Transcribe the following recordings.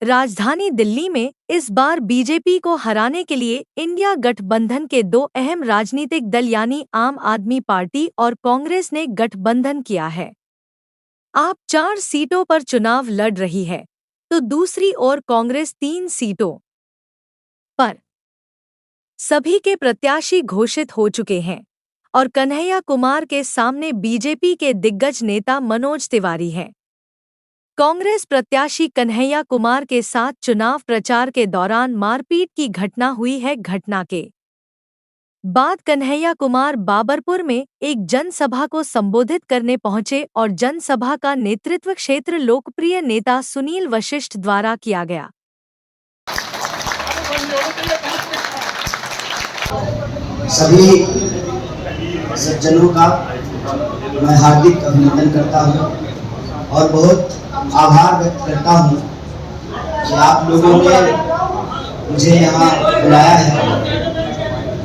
राजधानी दिल्ली में इस बार बीजेपी को हराने के लिए इंडिया गठबंधन के दो अहम राजनीतिक दल यानी आम आदमी पार्टी और कांग्रेस ने गठबंधन किया है। आप 4 सीटों पर चुनाव लड़ रही है, तो दूसरी ओर कांग्रेस 3 सीटों पर। सभी के प्रत्याशी घोषित हो चुके हैं और कन्हैया कुमार के सामने बीजेपी के दिग्गज नेता मनोज तिवारी हैं। कांग्रेस प्रत्याशी कन्हैया कुमार के साथ चुनाव प्रचार के दौरान मारपीट की घटना हुई है। घटना के बाद कन्हैया कुमार बाबरपुर में एक जनसभा को संबोधित करने पहुंचे और जनसभा का नेतृत्व क्षेत्र लोकप्रिय नेता सुनील वशिष्ठ द्वारा किया गया। सभी सज्जनों का मैं हार्दिक अभिनंदन करता हूं और बहुत आभार व्यक्त करता हूं कि आप लोगों ने मुझे यहाँ बुलाया है।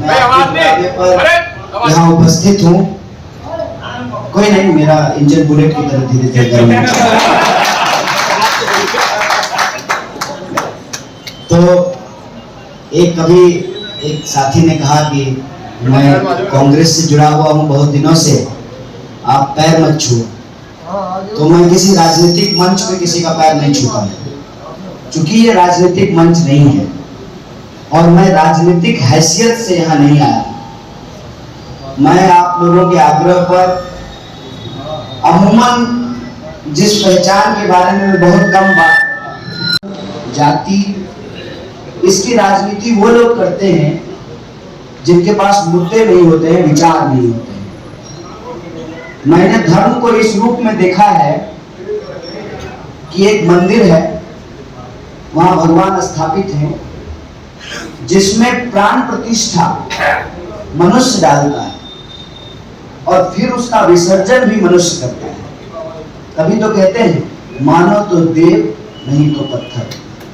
मैं आपके पर यहाँ उपस्थित हूँ। कोई नहीं, मेरा इंजन बुलेट की तरह धीरे धीरे गर्म तो कभी एक साथी ने कहा कि मैं कांग्रेस से जुड़ा हुआ हूँ बहुत दिनों से, आप पैर मत छुओ। तो मैं किसी राजनीतिक मंच पे किसी का पैर नहीं छूता, क्योंकि ये राजनीतिक मंच नहीं है और मैं राजनीतिक हैसियत से यहाँ नहीं आया। मैं आप लोगों के आग्रह पर अमूमन जिस पहचान के बारे में बहुत कम बात करता हूं, जाति, इसकी राजनीति वो लोग करते हैं जिनके पास मुद्दे नहीं होते हैं, विचार नहीं होते हैं। मैंने धर्म को इस रूप में देखा है कि एक मंदिर है, वहां भगवान स्थापित हैं, जिसमें प्राण प्रतिष्ठा मनुष्य डालता है और फिर उसका विसर्जन भी मनुष्य करता है। तभी तो कहते हैं मानो तो देव नहीं तो पत्थर,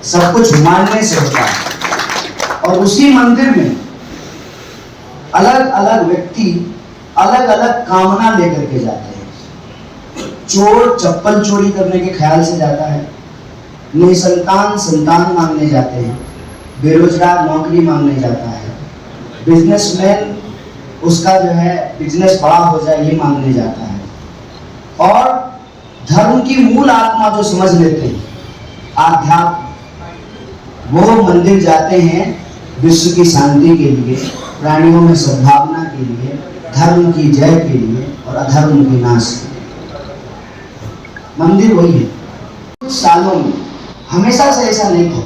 सब कुछ मानने से होता है। और उसी मंदिर में अलग अलग व्यक्ति अलग अलग कामना लेकर के जाते हैं। चोर चप्पल चोरी करने के ख्याल से जाता है, निसंतान संतान मांगने जाते हैं, बेरोजगार नौकरी मांगने जाता है, बिजनेसमैन उसका जो है बिजनेस बड़ा हो जाए ये मांगने जाता है। और धर्म की मूल आत्मा जो समझ लेते हैं, आध्यात्म, वो मंदिर जाते हैं विश्व की शांति के लिए, प्राणियों में सद्भावना के लिए, धर्म की जय के लिए और अधर्म के नाश के लिए। मंदिर वही है। कुछ सालों में हमेशा से ऐसा नहीं था।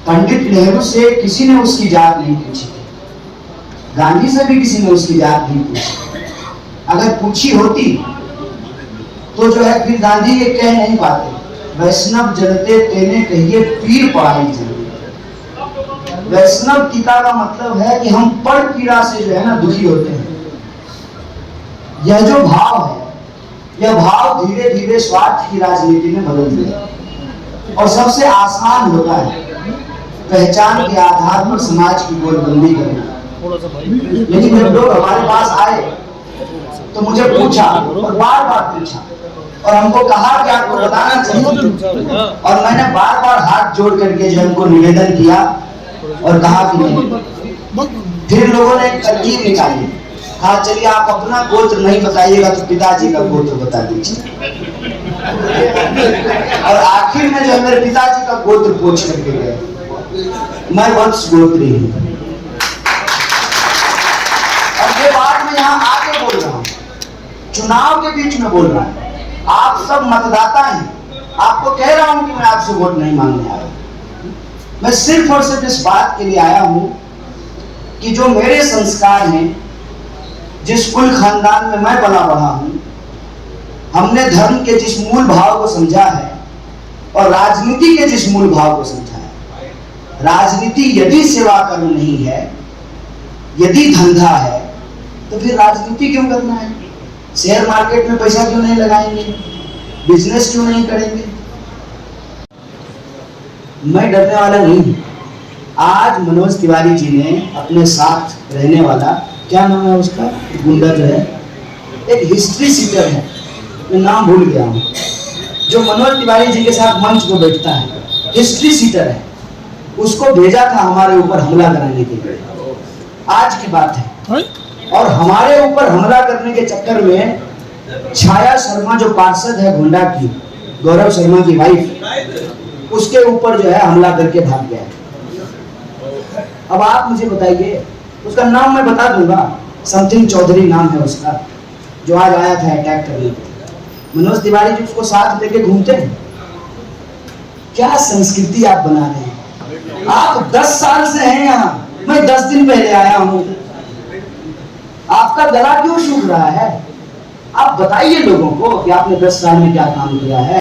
पंडित नेहरू से किसी ने उसकी जात नहीं पूछी, गांधी से भी किसी ने उसकी जात नहीं पूछी। अगर पूछी होती तो जो है फिर गांधी ये कह नहीं पाते, वैष्णव जनते तेने कहिए पीर पढ़ाई जन। वैष्णव टीका का मतलब है कि हम पर पीड़ा से जो है ना दुखी होते हैं। यह जो भाव है, यह भाव धीरे धीरे स्वार्थ की राजनीति में बदल गया और सबसे आसान होता है पहचान के आधार पर समाज की गोलबंदी करना। लेकिन जब लोग हमारे पास आए तो मुझे पूछा और बार बार पूछा और हमको कहा कि आपको बताना चाहिए, और मैंने बार बार हाथ जोड़ करके जो हमको निवेदन किया और कहा कि नहीं। फिर लोगों ने एक तरकीब निकाली, कहा चलिए आप अपना गोत्र नहीं बताइएगा तो पिताजी का गोत्र बता दीजिए। और आखिर में जो है मेरे पिताजी का गोत्र पूछ करके गए। मैं वंश गोत्री हूं। और ये बात मैं यहाँ आके बोल रहा हूँ, चुनाव के बीच में बोल रहा हूँ। आप सब मतदाता हैं, आपको कह रहा हूं कि मैं आपसे वोट नहीं मांगने आया। मैं सिर्फ और सिर्फ इस बात के लिए आया हूं कि जो मेरे संस्कार हैं, जिस कुल खानदान में मैं पला बढ़ा हूं, हमने धर्म के जिस मूल भाव को समझा है और राजनीति के जिस मूल भाव को समझा है। राजनीति यदि सेवा कर्म नहीं है, यदि धंधा है, तो फिर राजनीति क्यों करना है? शेयर मार्केट में पैसा क्यों नहीं लगाएंगे? बिजनेस क्यों नहीं करेंगे? मैं डरने वाला नहीं हूं। आज मनोज तिवारी जी ने अपने साथ रहने वाला, क्या नाम है उसका, गुंडा जो है, एक हिस्ट्री सीटर है, मैं नाम भूल गया हूं, जो मनोज तिवारी जी के साथ मंच को बैठता है, हिस्ट्री सीटर है, उसको भेजा था हमारे ऊपर हमला कराने के लिए। आज की बात है। और हमारे ऊपर हमला करने के चक्कर में छाया शर्मा जो पार्षद है गोंडा की, गौरव शर्मा की वाइफ, उसके ऊपर जो है हमला करके भाग गया। अब आप मुझे बताइए, उसका नाम मैं बता दूंगा, समथिंग चौधरी नाम है उसका, जो आज आया था अटैक करने। मनोज तिवारी जी उसको साथ लेके घूमते हैं। क्या संस्कृति आप बना रहे हैं? आप 10 साल से हैं यहाँ, मैं 10 दिन पहले आया हूं। आपका गला क्यों सूख रहा है? आप बताइए लोगों को कि आपने 10 साल में क्या काम किया है।